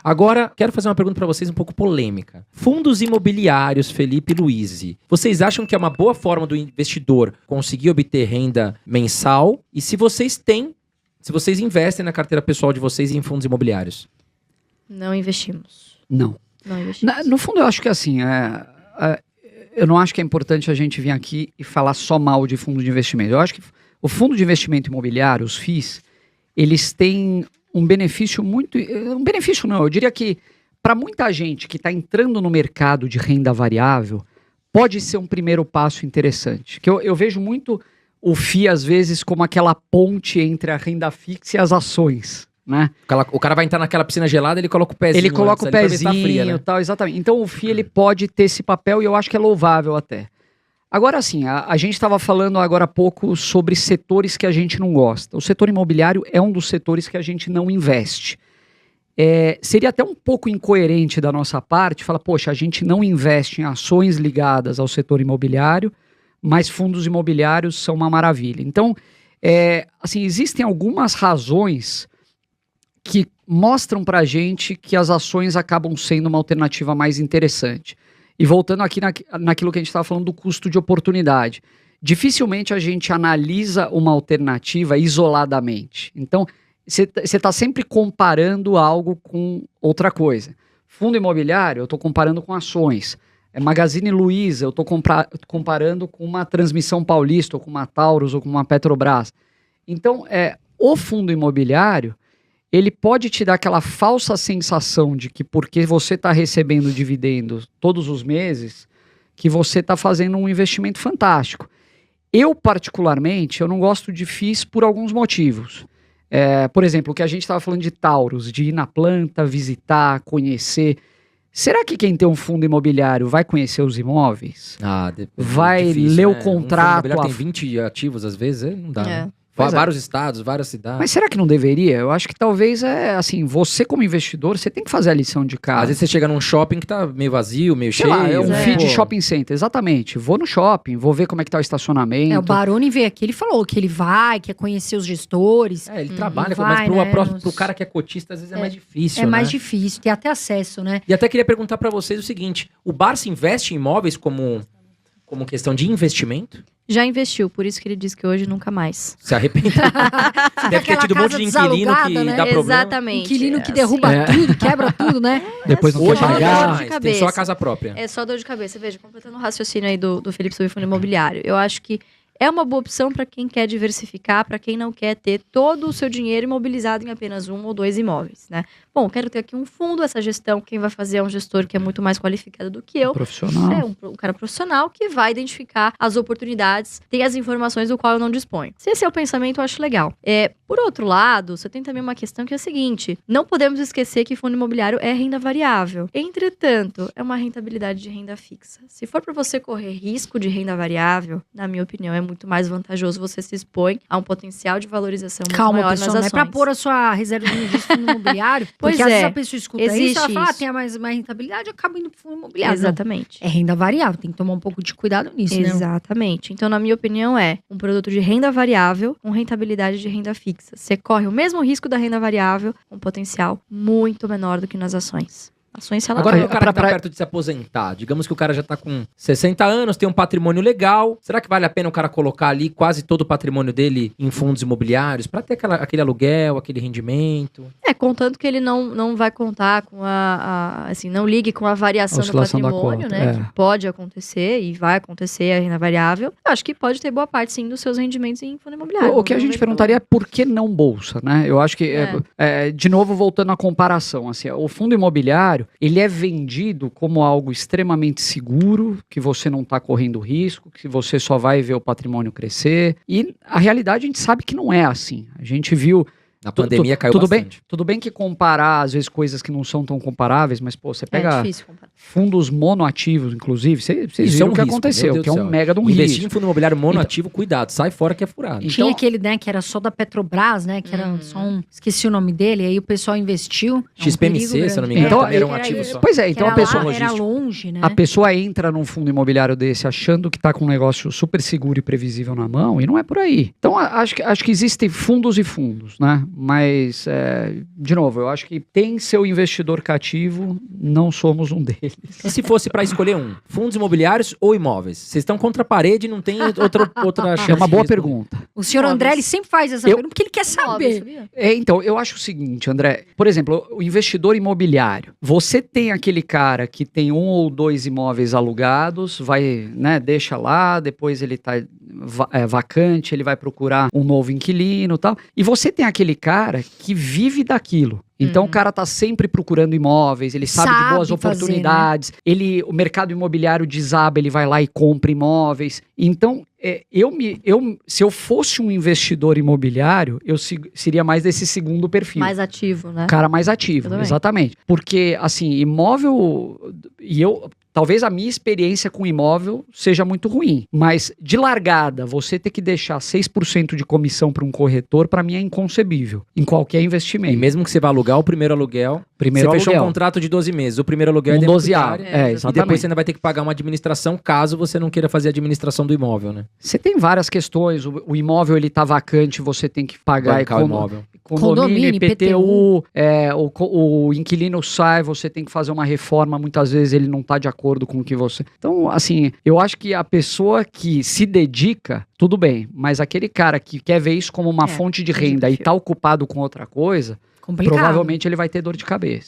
Agora, quero fazer uma pergunta para vocês um pouco polêmica. Fundos imobiliários, Felipe e Luiz, vocês acham que é uma boa forma do investidor conseguir obter renda mensal? E se vocês investem na carteira pessoal de vocês em fundos imobiliários? Não investimos. Não. Não investimos. No fundo, eu acho que assim, eu não acho que é importante a gente vir aqui e falar só mal de fundo de investimento. Eu acho que o fundo de investimento imobiliário, os FIIs, eles têm um benefício muito... Um benefício não, eu diria que para muita gente que está entrando no mercado de renda variável, pode ser um primeiro passo interessante. Que eu vejo muito o FII, às vezes, como aquela ponte entre a renda fixa e as ações, né? O cara vai entrar naquela piscina gelada, ele coloca o pezinho. Ele coloca o pezinho fria, né? e tal, exatamente. Então o FII ele pode ter esse papel e eu acho que é louvável até. Agora sim, a gente estava falando agora há pouco sobre setores que a gente não gosta. O setor imobiliário é um dos setores que a gente não investe. Seria até um pouco incoerente da nossa parte falar, poxa, a gente não investe em ações ligadas ao setor imobiliário, mas fundos imobiliários são uma maravilha. Então, assim, existem algumas razões que mostram para a gente que as ações acabam sendo uma alternativa mais interessante. E voltando aqui naquilo que a gente estava falando do custo de oportunidade. Dificilmente a gente analisa uma alternativa isoladamente. Então, você está sempre comparando algo com outra coisa. Fundo imobiliário, eu estou comparando com ações. Magazine Luiza, eu estou comparando com uma Transmissão Paulista, ou com uma Taurus, ou com uma Petrobras. Então, o fundo imobiliário, ele pode te dar aquela falsa sensação de que porque você está recebendo dividendos todos os meses, que você está fazendo um investimento fantástico. Eu, particularmente, eu não gosto de FIIs por alguns motivos. Por exemplo, o que a gente estava falando de Taurus, de ir na planta, visitar, conhecer. Será que quem tem um fundo imobiliário vai conhecer os imóveis? Vai difícil, ler né? o contrato? Um fundo tem 20 ativos, às vezes, não dá, né? Pois Vários estados, várias cidades. Mas será que não deveria? Eu acho que talvez assim, você como investidor, você tem que fazer a lição de casa. Às vezes você chega num shopping que tá meio vazio, meio cheio. Lá, é um FII de shopping center, exatamente. Vou no shopping, vou ver como é que tá o estacionamento. O Baroni veio aqui, ele falou que ele quer conhecer os gestores. Ele trabalha, vai, mas pro cara que é cotista, às vezes é mais difícil, É mais difícil, tem até acesso, né? E até queria perguntar pra vocês o seguinte, o Barça investe em imóveis como questão de investimento? Já investiu, por isso que ele disse que hoje nunca mais. Se arrependeu. Deve ter tido um monte de inquilino que dá problema. Exatamente. Inquilino que derruba tudo, quebra tudo, né? Depois não quer Hoje pagar. tem só a casa própria. É só dor de cabeça. Veja, completando o raciocínio aí do Felipe sobre fundo imobiliário. Eu acho que é uma boa opção para quem quer diversificar, para quem não quer ter todo o seu dinheiro imobilizado em apenas 1 ou 2 imóveis, né? Bom, quero ter aqui um fundo, essa gestão, quem vai fazer é um gestor que é muito mais qualificado do que eu. Profissional. Um cara profissional que vai identificar as oportunidades, tem as informações do qual eu não disponho. Se esse é o pensamento, eu acho legal. Por outro lado, você tem também uma questão que é a seguinte, não podemos esquecer que fundo imobiliário é renda variável. Entretanto, é uma rentabilidade de renda fixa. Se for para você correr risco de renda variável, na minha opinião, é muito mais vantajoso, você se expõe a um potencial de valorização muito maior nas ações. Não é pra pôr a sua reserva de fundo imobiliário, porque às vezes a pessoa escuta isso, ela fala, tem mais rentabilidade, acaba indo pro fundo imobiliário. Exatamente. Não, é renda variável, tem que tomar um pouco de cuidado nisso, né? Exatamente. Então, na minha opinião, é um produto de renda variável com rentabilidade de renda fixa. Você corre o mesmo risco da renda variável com potencial muito menor do que nas ações. Ações Agora, o cara tá perto de se aposentar. Digamos que o cara já tá com 60 anos, tem um patrimônio legal. Será que vale a pena o cara colocar ali quase todo o patrimônio dele em fundos imobiliários pra ter aquele aluguel, aquele rendimento? Contanto que ele não vai contar com assim, não ligue com a variação do patrimônio, né? Que pode acontecer e vai acontecer a renda variável. Eu acho que pode ter boa parte, sim, dos seus rendimentos em fundo imobiliário. O que a gente perguntaria é por que não bolsa, né? Eu acho que, de novo, voltando à comparação, assim, o fundo imobiliário, ele é vendido como algo extremamente seguro, que você não está correndo risco, que você só vai ver o patrimônio crescer. E a realidade a gente sabe que não é assim. A gente viu... Na pandemia caiu bastante. Tudo bem que comparar, às vezes, coisas que não são tão comparáveis, mas, você pega fundos monoativos, inclusive, vocês viram o que aconteceu, que é um mega de um risco. Investir em fundo imobiliário monoativo, cuidado, sai fora que é furado. Então, tinha aquele, né, que era só da Petrobras, né, que era só esqueci o nome dele, aí o pessoal investiu. XPMC, se eu não me engano, também era um ativo só. Pois é, então a pessoa... Era longe, né? A pessoa entra num fundo imobiliário desse achando que está com um negócio super seguro e previsível na mão, e não é por aí. Então, acho que existem fundos e fundos, né? mas, de novo, eu acho que tem seu investidor cativo, não somos um deles. E se fosse para escolher fundos imobiliários ou imóveis? Vocês estão contra a parede e não tem outra chance. É uma boa pergunta. O senhor André, ele sempre faz essa pergunta porque ele quer saber. Então, eu acho o seguinte, André, por exemplo, o investidor imobiliário, você tem aquele cara que tem 1 ou 2 imóveis alugados, vai, né, deixa lá, depois ele tá vacante, ele vai procurar um novo inquilino e tal, e você tem aquele cara que vive daquilo. Então o cara tá sempre procurando imóveis, ele sabe de boas oportunidades, fazer, né? O mercado imobiliário desaba, ele vai lá e compra imóveis. Então, se eu fosse um investidor imobiliário, eu seria mais desse segundo perfil. Mais ativo, né? Cara mais ativo, exatamente. Porque, assim, imóvel... Talvez a minha experiência com imóvel seja muito ruim, mas de largada, você ter que deixar 6% de comissão para um corretor, para mim é inconcebível, em qualquer investimento. E mesmo que você vá alugar o primeiro aluguel, você fechou um contrato de 12 meses, o primeiro aluguel é 12A, exatamente. E depois você ainda vai ter que pagar uma administração, caso você não queira fazer a administração do imóvel, né? Você tem várias questões, o imóvel ele tá vacante, você tem que pagar o imóvel. Condomínio, IPTU, o inquilino sai, você tem que fazer uma reforma, muitas vezes ele não está de acordo com o que você... Então, assim, eu acho que a pessoa que se dedica, tudo bem, mas aquele cara que quer ver isso como uma fonte de renda e está ocupado com outra coisa, provavelmente ele vai ter dor de cabeça.